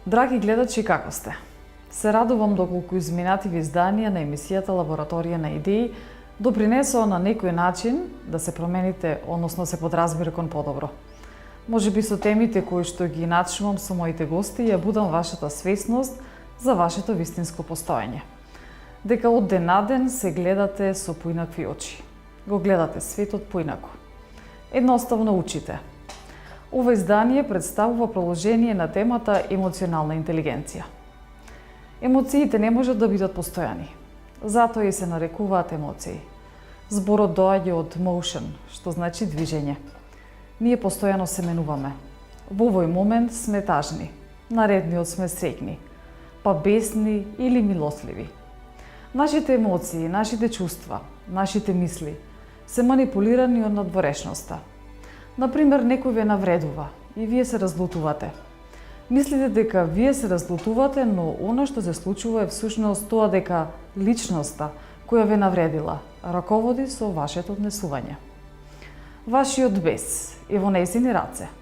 Драги гледачи, како сте? Се радувам доколку изминативи изданија на емисијата Лабораторија на идеи допринесоа на некој начин да се промените, односно се подразбира кон подобро. Може би со темите кои што ги начнувам со моите гости ја будам вашата свесност за вашето вистинско постоење. Дека од ден на ден се гледате со поинакви очи. Го гледате светот поинаку. Едноставно учите. Ова издание представува продолжение на темата емоционална интелигенција. Емоциите не можат да бидат постојани. Затоа и се нарекуваат емоции. Зборот доаѓа од motion, што значи движење. Ние постојано се менуваме. Во овој момент сме тажни, наредниот сме среќни, па бесни или милосливи. Нашите емоции, нашите чувства, нашите мисли се манипулирани од надворешноста. Например, некој ве навредува и вие се разлутувате. Мислите дека вие се разлутувате, но она што се случува е всушност тоа дека личноста која ве навредила раководи со вашето однесување. Вашиот бес е во нејзини раце.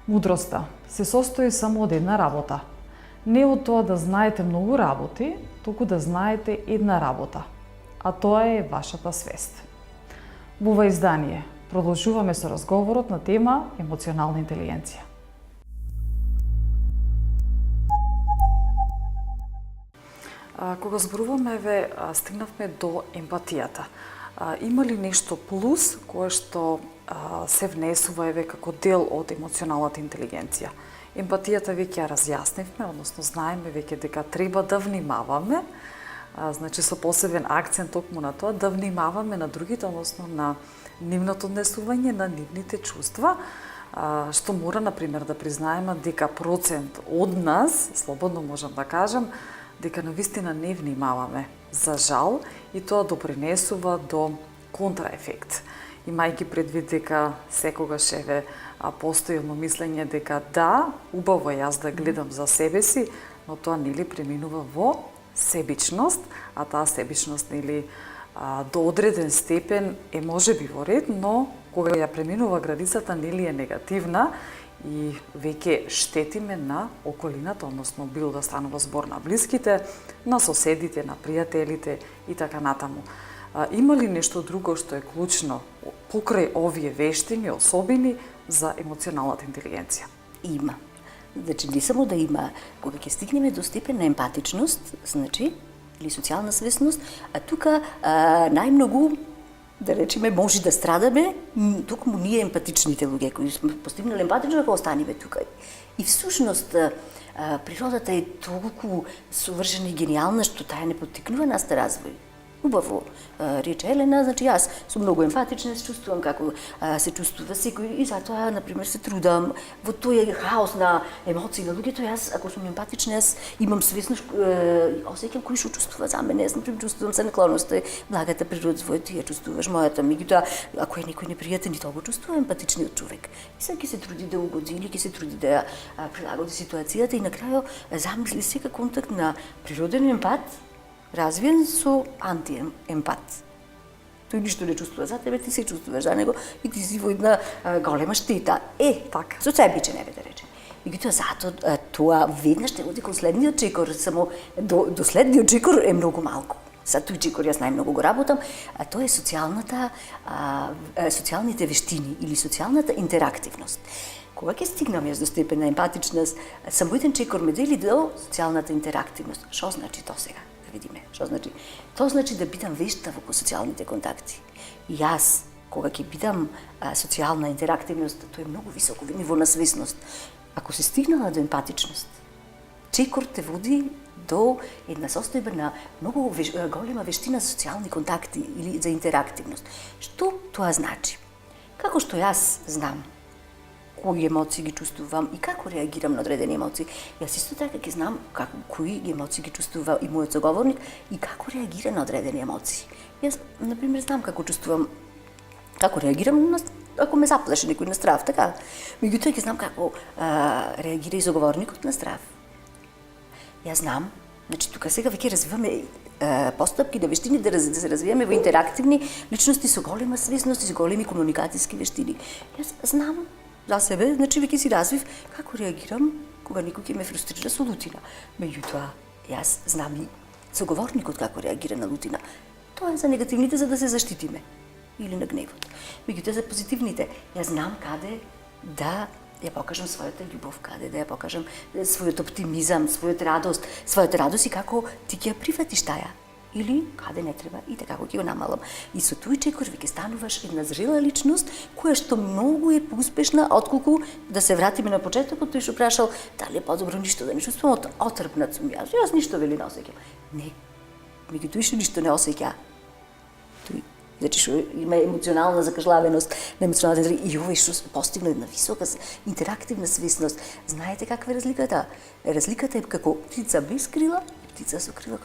Мудроста се состои само од една работа. Не од тоа да знаете многу работи, туку да знаете една работа, а тоа е вашата свест. Во ова издание продолжуваме со разговорот на тема емоционална интелигенција. Кога зборуваме, стигнавме до емпатијата. Има ли нешто плюс кое што се внесува како дел од емоционалната интелигенција? Емпатијата веќе ја разјаснивме, односно знаеме веќе дека треба да внимаваме, значи со посебен акцент токму на тоа, да внимаваме на другите, односно на нивното однесување, на нивните чувства, што мора, например, да признаеме дека процент од нас, слободно можам да кажам, дека навистина не внимаваме. За жал, и тоа допринесува до контраефект. Имајќи предвид дека секогаш постои едно мислење дека да, убаво е јас да гледам за себе си, но тоа нели преминува во себичност, а таа себичност нели до одреден степен е можеби во ред, но кога ја преминува границата нели е негативна и веќе штетиме на околината, односно било да станува збор на блиските, на соседите, на пријателите и така натаму. Има ли нешто друго што е клучно покрај овие вештини, особини за емоционалната интелигенција? Има. Значи, не само да има, кога ќе стигнеме до степен на емпатичност, значи, или социјална свесност, а тука најмногу, да речеме, може да страдаме токму ние емпатичните луѓе, кои сме постигнали емпатично, дека останеме тука. И всушност, природата е толку совршена и гениална, што таа не поттикнува нас да развој. Убаво, рече Елена, значи јас сум многу емфатична, се чувствувам како се чувствува секој и затоа, например, се трудам во тој хаос на емоции на луѓето. Јас, ако сум емпатична, јас имам свесност, осеќам кој што чувствува за мене. Јас, например, чувствувам се наклонност, благата природа своја, ти ја чувствуваш мојата. Меѓутоа, ако е некој непријатен, и тоа го чувствува емпатичниот човек. И сега ќе се труди да угоди или ќе се труди да ја прилагоди ситуацијата и на крајот замисли сека контакт на природен емпат развиен со антиемпат. Тој ништо не чувствува за тебе, ти се чувствуваш за него и ти си во една голема штета. Така, со себичен, да речем. Меѓутоа, затоа тоа веднаш те води кон следниот чекор, само до следниот чекор е многу малку. За тој чекор јас најмногу го работам, а тоа е социјалните вештини или социјалната интерактивност. Кога ќе стигнам јас до степен на емпатичност, самоиден чекор ме дели до социјалната интерактивност. Што значи тоа сега? Видиме, што значи? Тоа значи да бидам вешта во социјалните контакти. И јас, кога ќе бидам социјална интерактивност, тоа е многу високо ниво на свесност. Ако се стигнала до емпатичност, чекор те води до една состојба на многу голема вештина за социјални контакти или за интерактивност. Што тоа значи? Како што јас знам кои емоции ги чувствувам и како реагирам на одредени емоции. Јас исто така ќе знам кои емоции ги чувствува и мојот соговорник и како реагира на одредени емоции. Јас, например, знам како чувствувам, како реагирам ако ме заплаши некој на страв, така. Меѓутоа ќе знам како реагира и соговорникот на страв. Јас знам, значи тука сега веќе развиваме постапки на вештини да се развиеме во интерактивни личности со голема свесност и со големи комуникацијски вештини. Јас знам за себе, значи веќе си развив како реагирам кога некој ќе ме фрустрира со лутина. Меѓутоа, јас знам и соговорникот како реагира на лутина. Тоа е за негативните за да се заштитиме или на гневот. Меѓутоа за позитивните, јас знам каде да ја покажам својата љубов, каде да ја покажам својот оптимизам, својата радост и како ти ќе ја прифатиш таја. Или каде не треба и така како ќе го намалам. И со тој чекор ќе стануваш една зрела личност која што многу е поуспешна отколку да се вратиме на почетокот, тој што прашал дали е подобро ништо да не чувствувам, отрпнат сум јас. Јас ништо вели не осеќам. Не. Меѓутоа што ништо не осеќа. Тој значи што има емоционална закажлавеност на емоционалната и овој што постигна една висока интерактивна свесност. Знаете каква е разликата? Разликата е како птица без крила, птица со крила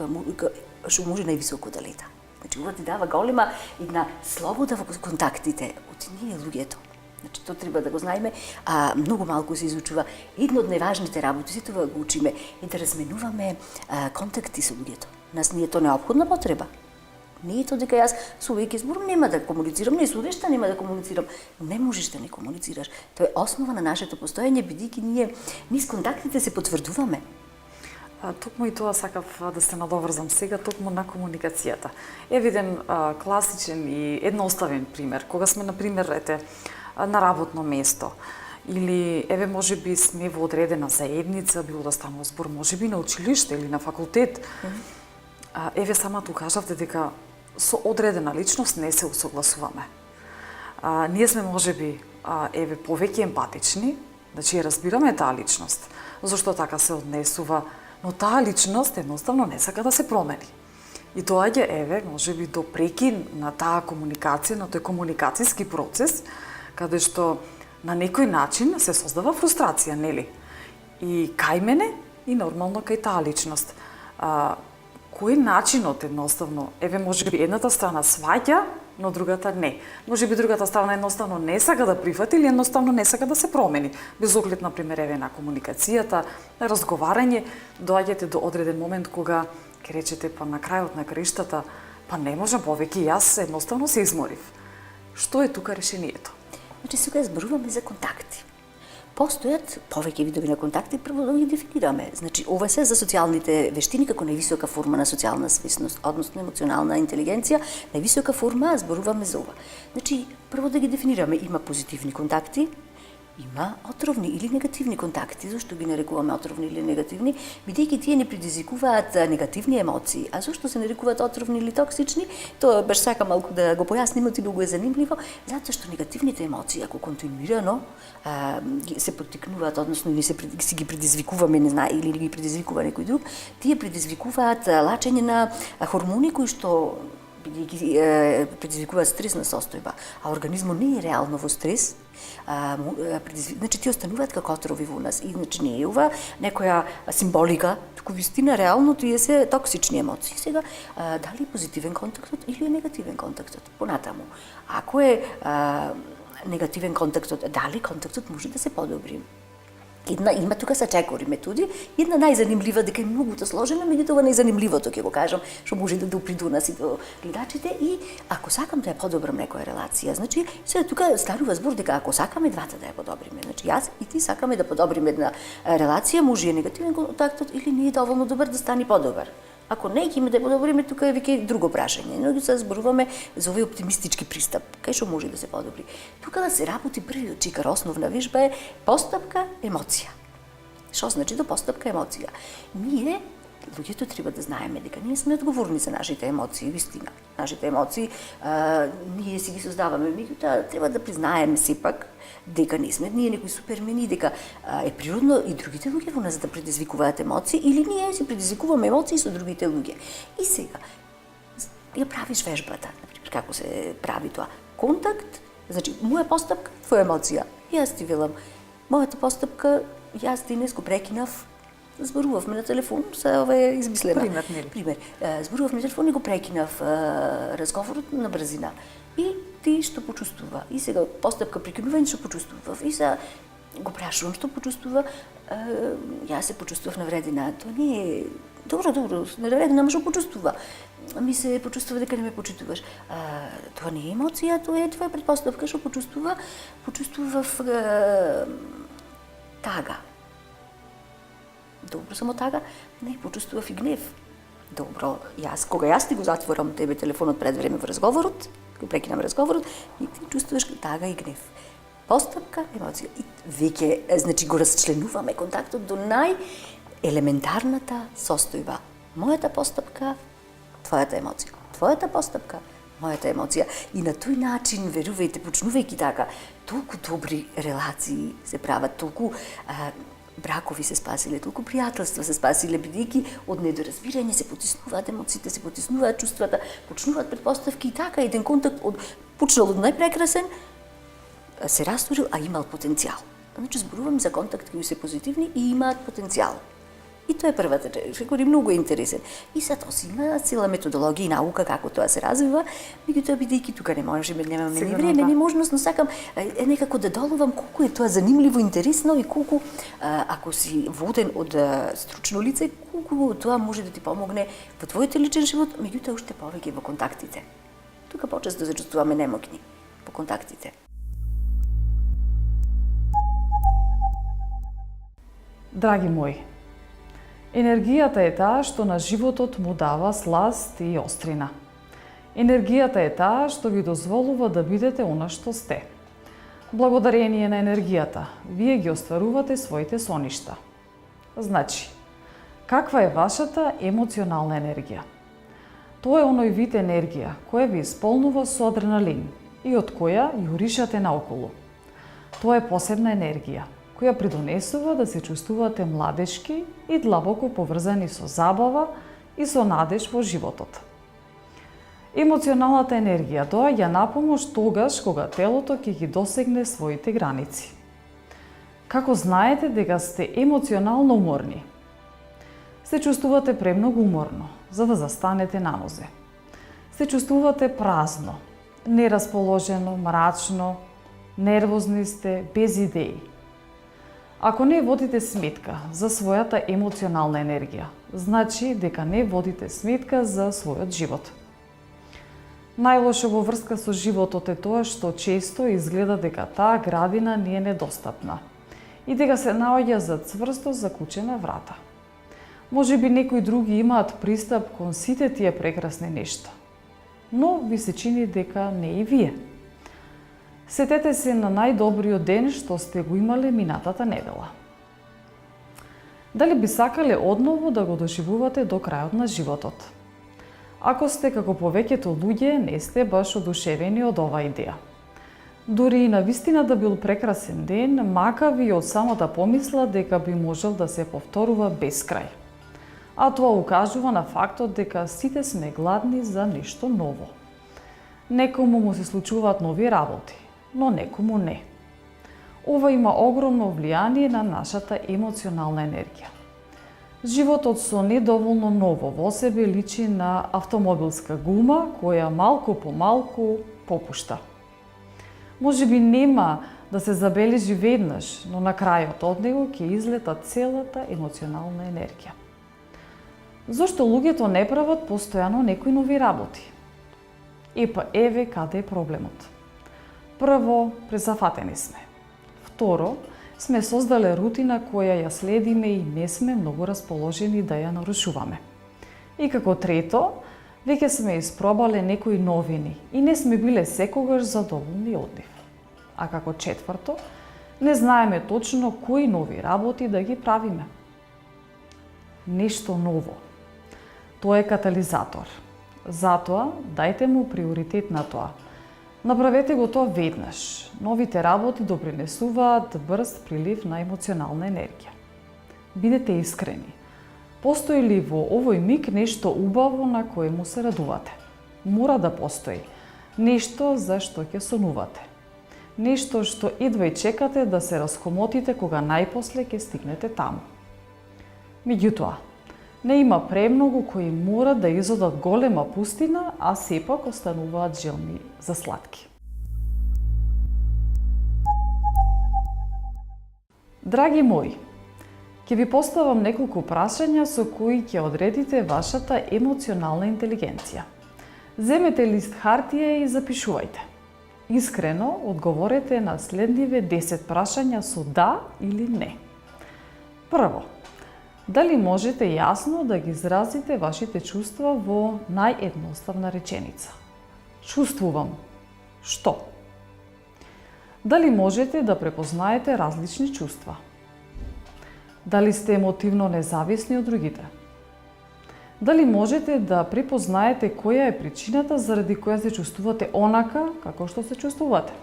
што може највисоко да лета. Значи ова ти дава голема една слобода во контактите од ние луѓето. Значи тоа треба да го знаеме, а многу малку се изучува. Едно од најважните работи, сите тоа го учиме, е да разменуваме контакти со луѓето. Нас не е тоа неопходна потреба. Не е тоа дека јас со овој ќе зборам, нема да комуницирам, не со нешта нема да комуницирам. Не можеш да не комуницираш. Тоа е основа на нашето постоење, бидејќи ние низ контактите се потврдуваме. Токму и тоа сакав да се надоврзам сега, токму на комуникацијата. Евиден класичен и едноставен пример, кога сме, например, на работно место, или еве можеби сме во одредена заедница, било да станува збор, можеби на училиште или на факултет. Еве самата кажавте дека со одредена личност не се усогласуваме. Ние сме можеби еве повеќе емпатични, значи ја разбираме таа личност, зашто така се однесува, но таа личност едноставно не сака да се промени. И тоа ќе еве можеби до прекин на таа комуникација, на тој комуникацијски процес, каде што на некој начин се создава фрустрација, нели? И кај мене и нормално кај таа личност. Кој начинот едноставно, еве можеби едната страна сваќа, но другата не. Можеби другата страна едноставно не сака да прифати или едноставно не сака да се промени. Без оглед, например, еве на комуникацијата, на разговарање, доаѓате до одреден момент кога ќе речете па на крајот на краиштата, па не можам повеќе, јас едноставно се изморив. Што е тука решението? Значи сега зборуваме за контакти. Постојат повеќе видови на контакти, прво да ги дефинираме. Значи, ова се за социјалните вештини како највисока форма на социјална свесност, односно емоционална интелигенција, највисока форма, зборуваме за ова. Значи, прво да ги дефинираме, има позитивни контакти, има отровни или негативни контакти. Зошто ги нарекуваме отровни или негативни? Бидејќи тие не предизвикуваат негативни емоции. А зошто се нарекуваат отровни или токсични? Тоа баш сакам малку да го појасниме, ти многу е занимливо, затоа што негативните емоции, ако континуирано се поттикнуваат, односно или си ги предизвикуваме, не знае, или ги предизвикува некој друг, тие предизвикуваат лачење на хормони кои што бидејќи предизвикуваат стресна состојба, а организмот не е реално во стрес, значи тие остануваат како отрови во нас и значи не е ова некоја символика, туку вистина реално тие се токсични емоции. Сега дали е позитивен контактот или е негативен контактот? Понатаму, ако е негативен контактот, дали контактот може да се подобри? Има тука са чекори методи, една најзанимлива, дека е многуто сложена, меѓутоа најзанимливото ќе го кажам, што може да допри до нас и до гледачите, и ако сакам да ја подобрам некоја релација, значи сега тука станува збор дека ако сакаме двата да ја подобриме, значи јас и ти сакаме да подобриме една релација, може е негативен контактот или не е доволно добар да стане подобар. Ако не ќе да подобриме, тука е веќе друго прашање. Но сега зборуваме за овој оптимистички пристап, кај што може да се подобри. Тука да се работи првиот чекор, основна вежба е постапка емоција. Што значи до постапка емоција? Ние луѓето треба да знаеме дека ние сме одговорни за нашите емоции, вистина. Нашите емоции ние си ги создаваме, меѓутоа треба да признаеме сепак дека не сме ние некои супермени, дека е природно и другите луѓе во нас да предизвикуваат емоции или ние си предизвикуваме емоции со другите луѓе. И сега ја правиш вежбата, например, како се прави тоа? Контакт, значи моја постапка, твоја емоција. Јас ти велам, мојата постапка, јас денес го прекинав, зборувавме на телефон, се ова е измислена. Пример, нели? Пример. Зборувавме на телефон и го прекинав разговорот на брзина. И ти што почувствува? И сега постапка прекинување што почувствував. И сега го прашувам што почувствува. Јас се почувствував навредена. Тоа не е добро, навредена, ама што почувствува? Ми се почувствува дека не ме почитуваш. Тоа не е емоција, тоа е твоја предпоставка што почувствува. Почувствував тага. Добро, само така, не, почувствував и гнев. Добро, кога јас ти го затворам тебе телефонот пред време во разговорот, го прекинам разговорот, и ти чувствуваш тага и гнев. Постапка, емоција. И веќе, значи, го расчленуваме контактот до најелементарната состојба. Мојата постапка, твојата емоција. Твојата постапка, мојата емоција. И на тој начин, верувајте, почнувајќи така, толку добри релации се прават, толку бракови се спасиле, толку пријателства се спасиле, бидејќи од недоразбирање се потиснуваат емоциите, се потиснуваат чувствата, почнуваат претпоставки и така, еден контакт почнал од најпрекрасен, се растворил, а имал потенцијал. Значи, зборувам за контакти кои се позитивни и имаат потенцијал. И тоа е првата кој е многу интересен. И сега тоа си има цела методологија и наука како тоа се развива, меѓутоа бидејќи тука немаме ни време, ни можност, но сакам некако да доловам колку е тоа занимливо, интересно и колку ако си воден од стручно лице, колку тоа може да ти помогне во твојот личен живот, меѓутоа уште повеќе во контактите. Тука почесто се чувствуваме немокни по контактите. Драги мои, енергијата е таа што на животот му дава сласт и острина. Енергијата е таа што ви дозволува да бидете она што сте. Благодарение на енергијата, вие ги остварувате своите соништа. Значи, каква е вашата емоционална енергија? Тоа е оној вид енергија која ви исполнува со адреналин и од која јуришате наоколу. Тоа е посебна енергија која придонесува да се чувствувате младешки и длабоко поврзани со забава и со надеж во животот. Емоционалната енергија доаѓа на помош тогаш кога телото ќе ги досегне своите граници. Како знаете дека сте емоционално уморни? Се чувствувате премногу уморно, за да застанете на нозе. Се чувствувате празно, нерасположено, мрачно, нервозни сте, без идеи. Ако не водите сметка за својата емоционална енергија, значи дека не водите сметка за својот живот. Најлошо во врска со животот е тоа што често изгледа дека таа градина ни е недостапна и дека се наоѓа за цврсто закучена врата. Можеби некои други имаат пристап кон сите тие прекрасни нешта, но ви се чини дека не и вие. Сетете се на најдобриот ден што сте го имале минатата недела. Дали би сакале одново да го доживувате до крајот на животот? Ако сте како повеќето луѓе, не сте баш одушевени од оваа идеја. Дури и на вистина да бил прекрасен ден, мака ви од самата помисла дека би можел да се повторува без крај. А тоа укажува на фактот дека сите сме гладни за нешто ново. Некому му се случуваат нови работи, но некому не. Ова има огромно влијание на нашата емоционална енергија. Животот со недоволно ново во себе личи на автомобилска гума која малку по малку попушта. Можеби нема да се забележи веднаш, но на крајот од него ќе излета целата емоционална енергија. Зошто луѓето не прават постојано некои нови работи? Еве каде е проблемот. Прво, презафатени сме. Второ, сме создале рутина која ја следиме и не сме многу расположени да ја нарушуваме. И како трето, веќе сме испробале некои новини и не сме биле секогаш задоволни од нив. А како четврто, не знаеме точно кои нови работи да ги правиме. Нешто ново. Тоа е катализатор. Затоа, дајте му приоритет на тоа. Направете го тоа веднаш. Новите работи допринесуваат брз прилив на емоционална енергија. Бидете искрени. Постои ли во овој миг нешто убаво на кое му се радувате? Мора да постои. Нешто за што ќе сонувате. Нешто што едва и чекате да се раскомотите кога најпосле ќе стигнете таму. Меѓутоа, не има премногу кои мора да изодат голема пустина, а сепак остануваат желни за сладки. Драги мои, ќе ви поставам неколку прашања со кои ќе одредите вашата емоционална интелигенција. Земете лист хартија и запишувајте. Искрено одговорете на следниве 10 прашања со да или не. Прво, Дали можете јасно да ги изразите вашите чувства во наједноставна реченица? Чувствувам. Што? Дали можете да препознаете различни чувства? Дали сте емотивно независни од другите? Дали можете да препознаете која е причината заради која се чувствувате онака како што се чувствувате?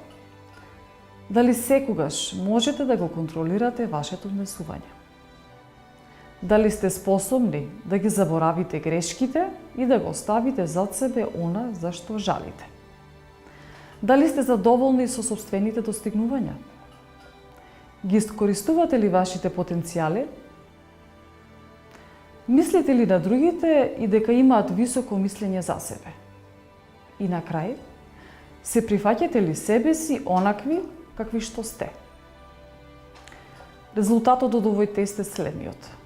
Дали секогаш можете да го контролирате вашето однесување? Дали сте способни да ги заборавите грешките и да го оставите зад себе она за што жалите? Дали сте задоволни со сопствените достигнувања? Ги искористувате ли вашите потенцијали? Мислите ли на другите и дека имаат високо мислење за себе? И на крај, се прифаќате ли себе си онакви какви што сте? Резултатот од овој тест е следниот.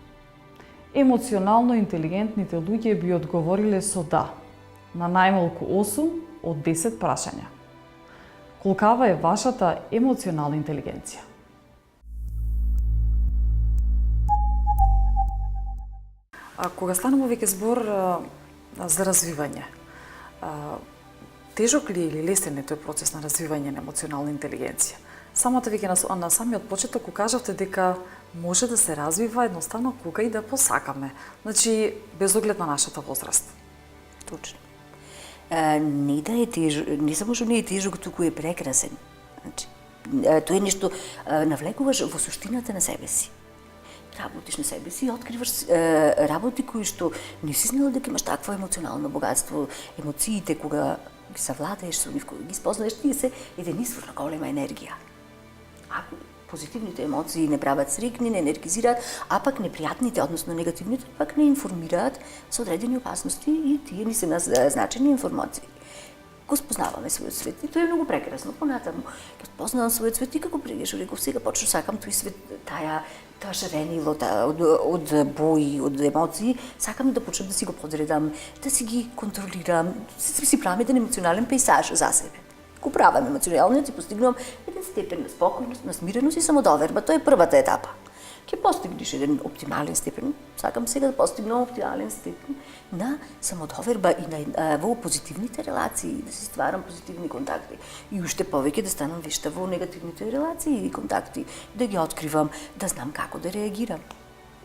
Емоционално интелигентните луѓе би одговориле со да на најмалку 8 од 10 прашања. Колкава е вашата емоционална интелигенција? Кога станува веќе збор за развивање, тежок ли или лесен е тој процес на развивање на емоционална интелигенција? Самата веќе на самиот почеток го кажавте дека може да се развива едноставно кога и да посакаме. Значи, без оглед на нашата возраст. Точно. Не да е тежок, не само што не е тежок, туку е прекрасен. Значи, тоа е нешто, навлекуваш во суштината на себе си. Работиш на себе си и откриваш работи кои што не си знала дека имаш такво емоционално богатство, емоциите кога ги savlaдаеш со нив, кога ги спознаеш, тие се еден извор на голема енергија. Ако позитивните емоции не прават срекни, не енергизираат, а пак непријатните, односно негативните, пак не информираат со одредени опасности и тие ни се назначени информации. Го спознаваме својот свет и тоа е многу прекрасно. Понатаму, ќе спознавам својот свет и како прегеш, реков, сега почнам сакам тој свет, таа шаренило од бои, од емоции, сакам да почнам да си го подредам, да си ги контролирам, си правам еден емоционален пейсаж за себе. Го правам емоционално и постигнувам еден степен на спокојност, на смиреност и самодоверба. Тоа е првата етапа. Ќе постигнеш еден оптимален степен, сакам сега да постигнам оптимален степен на самодоверба и на во позитивните релации, да се стварам позитивни контакти. И уште повеќе да станам вешта во негативните релации и контакти, да ги откривам, да знам како да реагирам.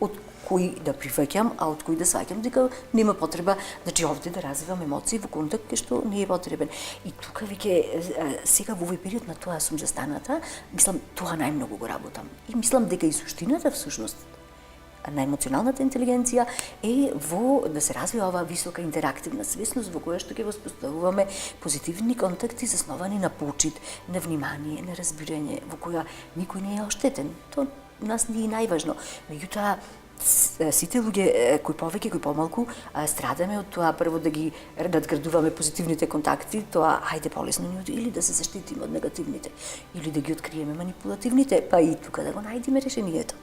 Од кои да прифаќам, а од кои да сваќам дека нема потреба, значи овде да развивам емоции во контакт кај што не е потребен. И тука веќе сега во овој период на тоа сум застаната, мислам тоа најмногу го работам. И мислам дека и суштината всушност на емоционалната интелигенција е во да се развива оваа висока интерактивна свесност во која што ќе воспоставуваме позитивни контакти засновани на почит, на внимание, на разбирање, во која никој не е оштетен. Тоа нас не е најважно. Меѓутоа, сите луѓе, кои повеќе, кои помалку, страдаме од тоа прво да ги надградуваме позитивните контакти, тоа ајде полесно ни или да се заштитиме од негативните, или да ги откриеме манипулативните, па и тука да го најдеме решението.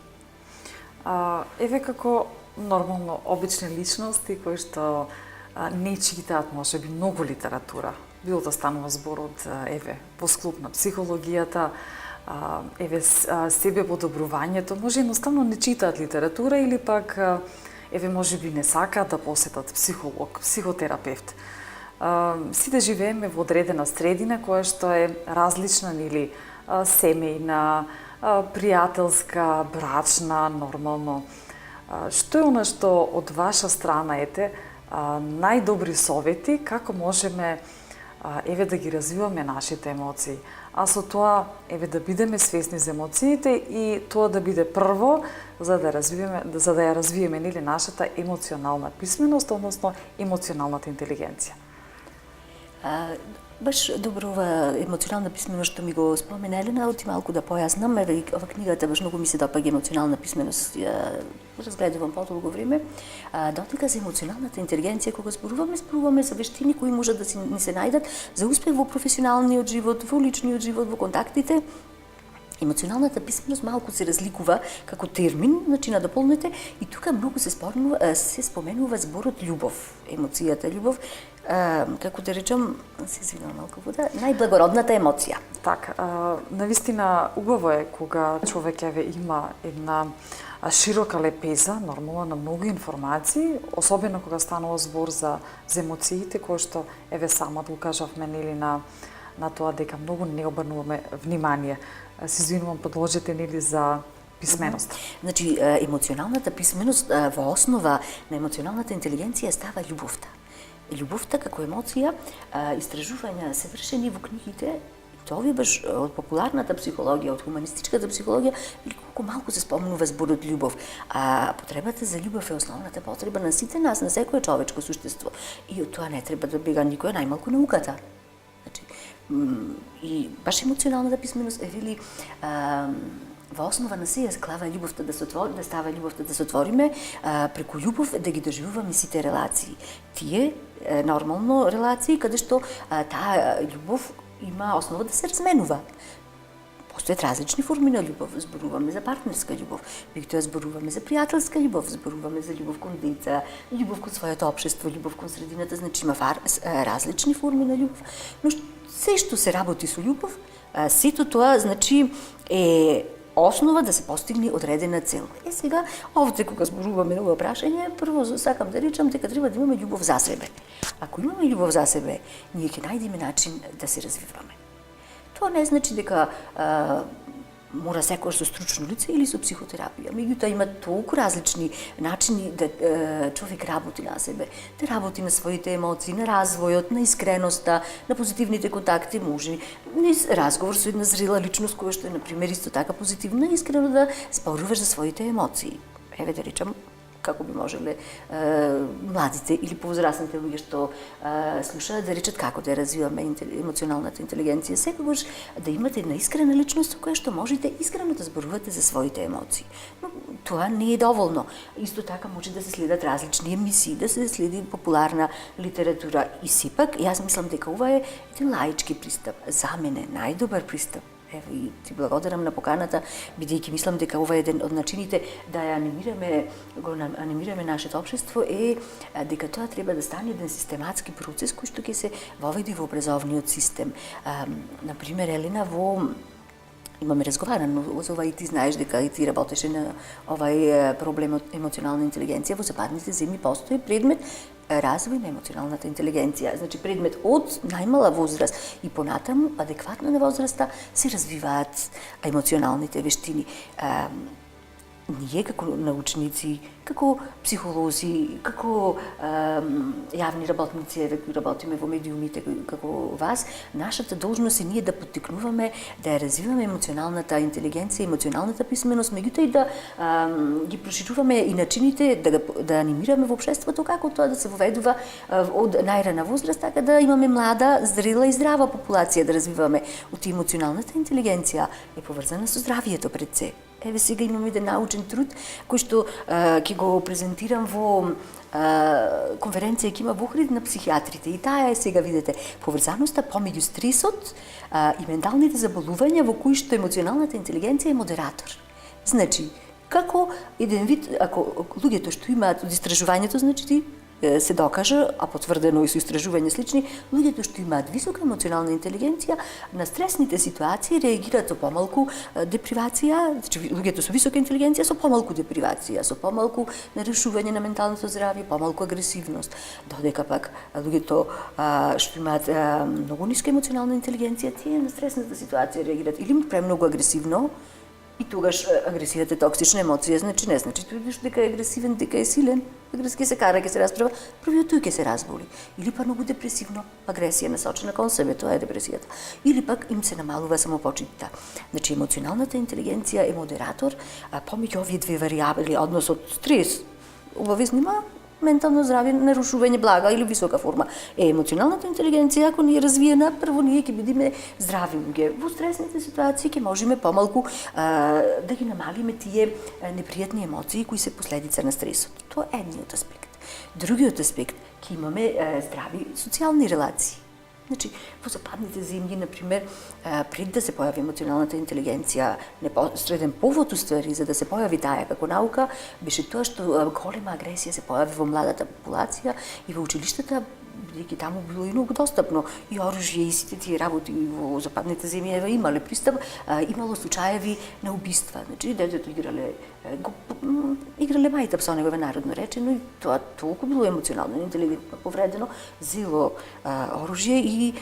Еве како нормално обични личности кои што не читаат можеби многу литература, било да станува збор од еве во склоп на психологијата, еве себе подобрувањето, може едноставно не читаат литература или пак еве можеби не сакаат да посетат психолог, психотерапевт. Сите живееме во одредена средина која што е различна или семејна, пријателска, брачна, нормално. Што е она што од ваша страна најдобри совети како можеме еве да ги развиваме нашите емоции, а со тоа еве да бидеме свесни за емоциите и тоа да биде прво за да ја развиеме нели нашата емоционална писменост, односно емоционалната интелигенција. Баш добро ова емоционална писменост што ми го спомена Елена, оти малку да појаснам, еве ова книгата баш многу ми се допаѓа емоционална писменост, ја разгледувам подолго време. Дотика за емоционалната интелигенција, кога зборуваме за вештини кои можат да ни се најдат за успех во професионалниот живот, во личниот живот, во контактите, Емоционалната писменост малку се разликува како термин, значи на дополнете, и тука многу се споменува зборот љубов, емоцијата љубов, како да речам, се извинувам малку вода, најблагородната емоција. Така, навистина убаво е кога човек има една широка лепеза, нормално на многу информации, особено кога станува збор за емоциите, кои што сама да укажавме нели на тоа дека многу не обрнуваме внимание. Се извинувам, подложете нели за писменост. Значи, емоционалната писменост во основа на емоционалната интелигенција става љубовта. Љубовта како емоција, истражувања се вршени во книгите, тоа ви баш од популарната психологија, од хуманистичката психологија, или колку малку се спомнува зборот љубов. А потребата за љубов е основната потреба на сите нас, на секое човечко суштество. И од тоа не треба да бега никој, најмалку науката. Значи, и баш емоционалната писменост е вели во основа на се ја клава љубовта да става љубовта да се отвориме, преку љубов да ги доживуваме сите релации. Тие нормално релации каде што таа љубов има основа да се разменува. Постојат различни форми на љубов. Зборуваме за партнерска љубов, меѓутоа зборуваме за пријателска љубов, зборуваме за љубов кон деца, љубов кон своето општество, љубов кон средината, значи има различни форми на љубов. Но се што се работи со љубов, сето тоа значи е основа да се постигне одредена цел. Сега, овде кога зборуваме на ова прашање, прво сакам да речам дека треба да имаме љубов за себе. Ако имаме љубов за себе, ние ќе најдеме начин да се развиваме. Тоа не значи дека мора секојаш со стручно лице или со психотерапија. Меѓутоа има толку различни начини да човек работи на себе, да работи на своите емоции, на развојот, на искреноста, на позитивните контакти, може низ разговор со една зрела личност која што е на пример исто така позитивна и искрено да зборуваш за своите емоции. Еве да речам како би можеле младите или повозрасните луѓе што слушаат да речат како да развиваме емоционалната интелигенција, секогаш да имате една искрена личност со која што можете искрено да зборувате за своите емоции. Но тоа не е доволно. Исто така може да се следат различни емисии, да се следи популарна литература и сепак јас мислам дека ова е еден лаички пристап. За мене најдобар пристап. Ево и ти благодарам на поканата, бидејќи мислам дека ова е еден од начините да ја анимираме нашето општество е дека тоа треба да стане еден систематски процес кој што ќе се воведи во образовниот систем. Например, Елена, имаме разговарано за ова и ти знаеш дека и ти работеше на овај проблем од емоционална интелигенција. Во западните земји постои предмет развој на емоционалната интелигенција. Значи предмет од најмала возраст и понатаму, адекватно на возраста, се развиваат емоционалните вештини. Ние како научници, како психолози, како јавни работници, кои работиме во медиумите како вас, нашата должност е ние да поттикнуваме, да ја развиваме емоционалната интелигенција, емоционалната писменост, меѓутоа и да ги прошируваме и начините да анимираме во општеството како тоа да се воведува од најрана возраст, така да имаме млада, зрела и здрава популација да развиваме. Оти емоционалната интелигенција е поврзана со здравието пред се. Еве сега имаме еден научен труд кој што ќе го презентирам во конференција ќе има во Охрид на психијатрите. И таа е сега видете поврзаноста помеѓу стресот и менталните заболувања во кои што емоционалната интелигенција е модератор. Значи, како еден вид, ако луѓето што имаат од истражувањето, значи се докажа, а потврдено и со истражувања слични, луѓето што имаат висока емоционална интелигенција на стресните ситуации реагираат со помалку депривација, значи луѓето со висока интелигенција со помалку депривација, со помалку нарушување на менталното здравје, помалку агресивност. Додека пак луѓето што имаат многу ниска емоционална интелигенција, тие на стресната ситуација реагираат или премногу агресивно, и тогаш агресијата е токсична емоција, значи не значи тој дека е агресивен, дека е силен, ќе се кара, ќе се расправа, првиот тој ќе се разболи. Или па многу депресивно, агресија насочена кон себе, тоа е депресијата. Или пак им се намалува самопочитта. Значи емоционалната интелигенција е модератор, помеѓу овие две варијабли, односот стрес, обавезно има ментално здравје, нарушување блага или висока форма е емоционалната интелигенција, ако не е развиена, прво ние ќе бидеме здрави луѓе. Во стресните ситуации ќе можеме помалку да ги намалиме тие непријатни емоции кои се последица на стресот. Тоа е едниот аспект. Другиот аспект, ќе имаме здрави социјални релации. Значи, во западните земји, например, пред да се појави емоционалната интелигенција, непосреден повод уствари за да се појави таа како наука, беше тоа што голема агресија се појави во младата популација и во училиштата, бидејќи таму било и многу достапно и оружје и сите тие работи во западните земји имале пристап, имало случаеви на убиства. Значи, детето играле мајта со него, народно речено, и тоа толку било емоционално интелигентно повредено, зело оружје и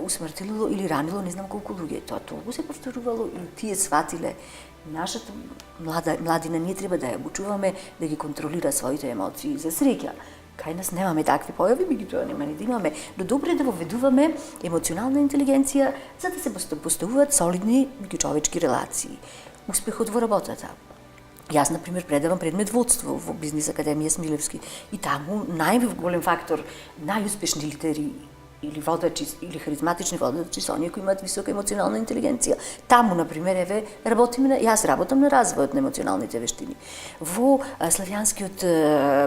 усмртило или ранило не знам колку луѓе. Тоа толку се повторувало и тие сватиле нашата младина ние треба да ја обучуваме да ги контролира своите емоции. За среќа, кај нас немаме такви појави, меѓутоа нема ни да имаме, но добро е да воведуваме емоционална интелигенција за да се поставуваат солидни меѓучовечки релации. Успехот во работата. Јас, например, предавам предмет водство во Бизнис Академија Смилевски и таму најголем фактор, најуспешни лидери или водачи, или харизматични водачи се оние кои имаат висока емоционална интелигенција. Таму, например, јас работам на развојот на емоционалните вештини. Во Славјанскиот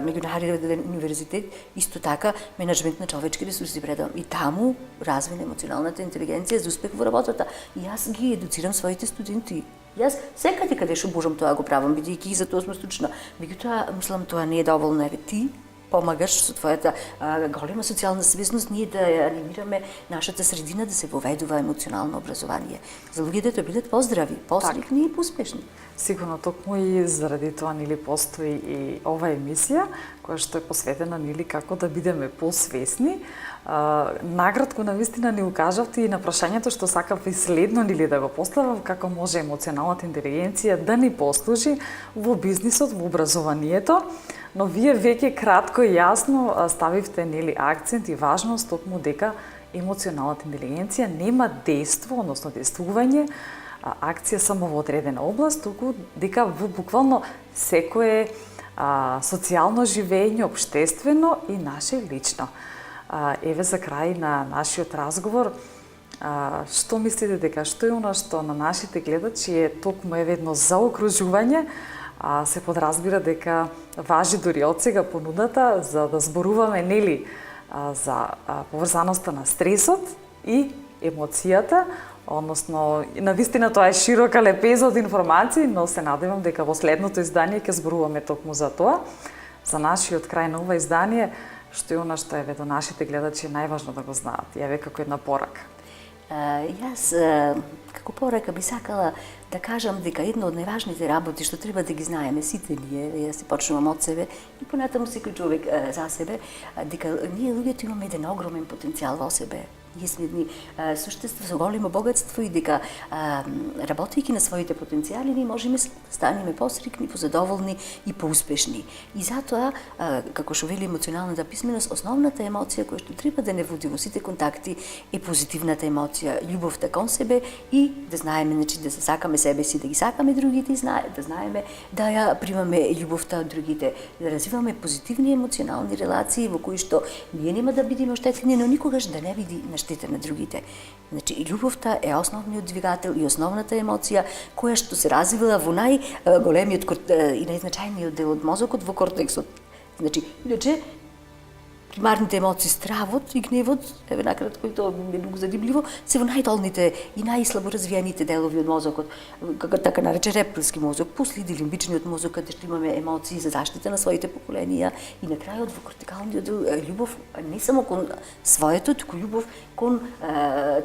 меѓународен универзитет, исто така, менеджмент на човечки ресурси предавам. И таму развој на емоционалната интелигенција за успех во работата. И јас ги едуцирам своите студенти. Јас секаде каде што можам тоа го правам, бидејќи и за тоа сме стручна. Меѓутоа, мислам, тоа не е доволно, ти помагаш со твојата голема социјална свесност ние да ја анимираме нашата средина да се воведува емоционално образование. За луѓето да бидат поздрави, посрекни и успешни. Сигурно токму и заради тоа постои и ова емисија која што е посветена како да бидеме посвесни. Награтко навистина ни укажавте и на прашањето што сакав и следно да го поставам, како може емоционалната интелигенција да ни послужи во бизнисот, во образованието, но вие веќе кратко и јасно ставивте акцент и важност токму дека емоционалната интелигенција нема дејство, односно действување, акција само во одредена област, туку дека во буквално секое социјално живење, општествено и наше лично. Еве за крај на нашиот разговор, што мислите дека што е она што на нашите гледачи е токму едно заокружување, се подразбира дека важи дури од сега понудата за да зборуваме за поврзаноста на стресот и емоцијата, односно навистина тоа е широка лепеза од информации, но се надевам дека во следното издание ќе зборуваме токму за тоа. За нашиот крај на ова издание, што е она што е до нашите гледачи најважно да го знаат, јаве како една порака. Јас како порака би сакала да кажам дека едно од најважните работи што треба да ги знаеме сите ние, јас се почнувам од себе и понатаму секој човек за себе, дека ние луѓето имаме еден огромен потенцијал во себе. Ние сме едни суштества со големо богатство и дека работејќи на своите потенцијали ние можеме да станеме посрекни, позадоволни и поуспешни. И затоа, како што вели емоционалната писменост, основната емоција која што треба да не води во сите контакти е позитивната емоција, љубовта кон себе и да знаеме, значи да се сакаме себе си, да ги сакаме другите и да знаеме да ја примаме љубовта од другите, да развиваме позитивни емоционални релации во кои што ние нема да бидеме оштетени, но никогаш да не биде на штета на другите. Значи, љубовта е основниот двигател и основната емоција која што се развива во најголемиот и најзначајниот дел од мозокот, во кортексот. Значи, иначе, примарните емоции, стравот и гневот, еве накратко и тоа е многу задибливо, се во најдолните и најслабо развиените делови од мозокот, како така наречен рептилски мозок, последи лимбичниот мозок, каде што имаме емоции за заштита на своите поколенија и на крајот во кортикалниот дел љубов не само кон своето, туку љубов кон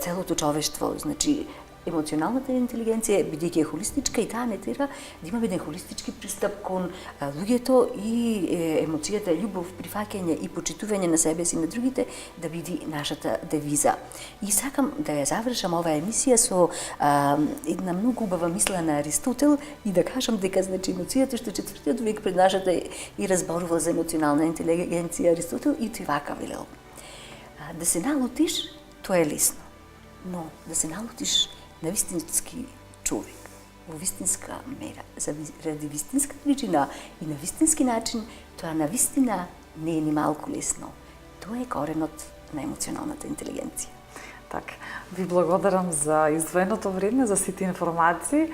целото човештво. Значи, емоционалната интелигенција, бидејќи е холистичка и таа не тера да имаме еден холистички пристап кон луѓето и емоцијата, љубов, прифаќање и почитување на себе си и на другите да биде нашата девиза. И сакам да ја завршам оваа емисија со една многу убава мисла на Аристотел и да кажам дека значи емоцијата што 4-тиот век пред нашата и разборувал за емоционална интелигенција Аристотел и тој вака велел. Да се налутиш, тоа е лесно, но да се налутиш на вистински човек, во вистинска мера, ради вистинска причина и на вистински начин, тоа на вистина не е ни малку лесно. Тоа е коренот на емоционалната интелигенција. Така, ви благодарам за издвоеното време, за сите информации.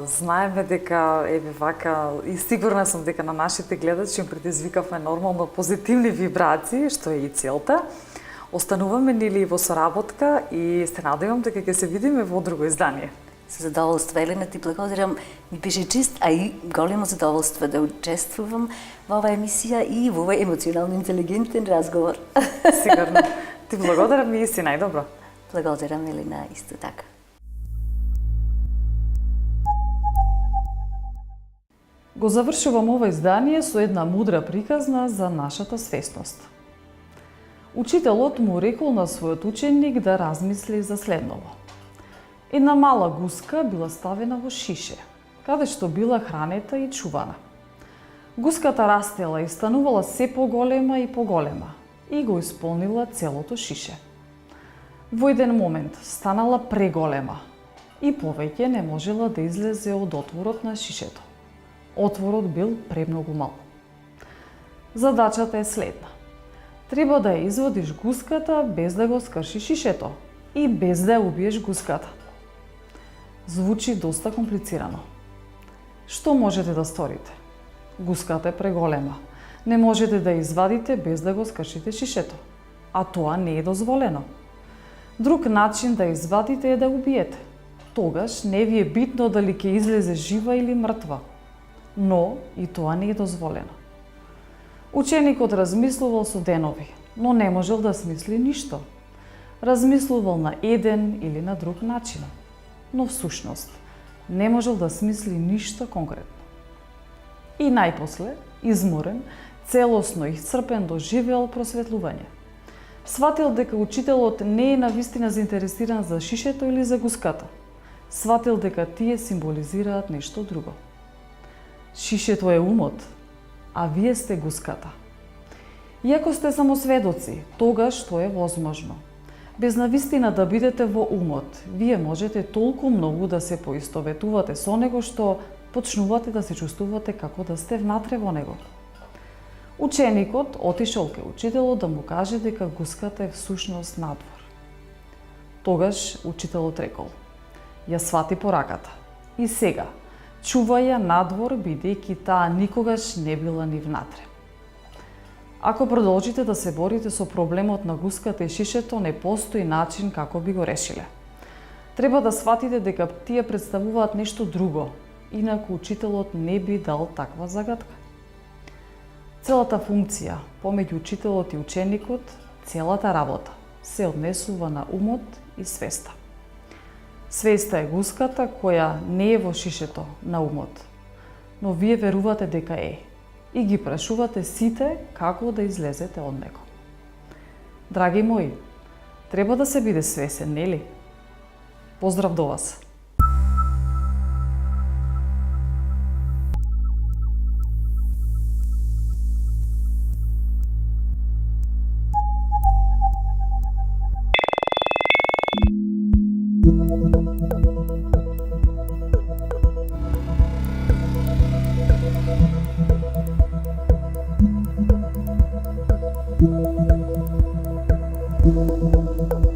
Знаеме дека еве вака и сигурна сум дека на нашите гледачи им предизвикавме нормално позитивни вибрации, што е и целта. Остануваме нели во соработка и се надевам дека ќе се видиме во друго издание. Со задоволство, Елена, ти благодарам. Ми беше чист, а и големо задоволство да учествувам во оваа емисија и во овој емоционално интелигентен разговор. Сигурно. Ти благодарам и си најдобро. Благодарам, Елена, исто така. Го завршувам ова издание со една мудра приказна за нашата свесност. Учителот му рекол на својот ученик да размисли за следново. Една мала гуска била ставена во шише, каде што била хранета и чувана. Гуската растела и станувала се поголема и го исполнила целото шише. Во еден момент станала преголема и повеќе не можела да излезе од отворот на шишето. Отворот бил премногу мал. Задачата е следна. Треба да ја изводиш гуската без да го скршиш шишето и без да ја убиеш гуската. Звучи доста комплицирано. Што можете да сторите? Гуската е преголема. Не можете да ја извадите без да го скршите шишето, а тоа не е дозволено. Друг начин да ја извадите е да убиете. Тогаш не ви е битно дали ќе излезе жива или мртва, но и тоа не е дозволено. Ученикот размислувал со денови, но не можел да смисли ништо. Размислувал на еден или на друг начин, но всушност не можел да смисли ништо конкретно. И најпосле, изморен, целосно исцрпен, доживеал просветлување. Сватил дека учителот не е навистина заинтересиран за шишето или за гуската. Сватил дека тие символизираат нешто друго. Шишето е умот, а вие сте гуската. Иако сте само сведоци, тогаш тоа е возможно. Без навистина да бидете во умот, вие можете толку многу да се поистоветувате со него што почнувате да се чувствувате како да сте внатре во него. Ученикот отишол кај учителот да му каже дека гуската е всушност надвор. Тогаш учителот рекол: ја свати пораката. И сега, чувај ја надвор, бидејќи таа никогаш не била ни внатре. Ако продолжите да се борите со проблемот на гуската и шишето, не постои начин како би го решиле. Треба да сватите дека тие представуваат нешто друго, инаку учителот не би дал таква загадка. Целата функција помеѓу учителот и ученикот, целата работа, се однесува на умот и свеста. Свеста е гуската која не е во шишето на умот, но вие верувате дека е и ги прашувате сите како да излезете од него. Драги мои, треба да се биде свесен, нели? Поздрав до вас! Thank you.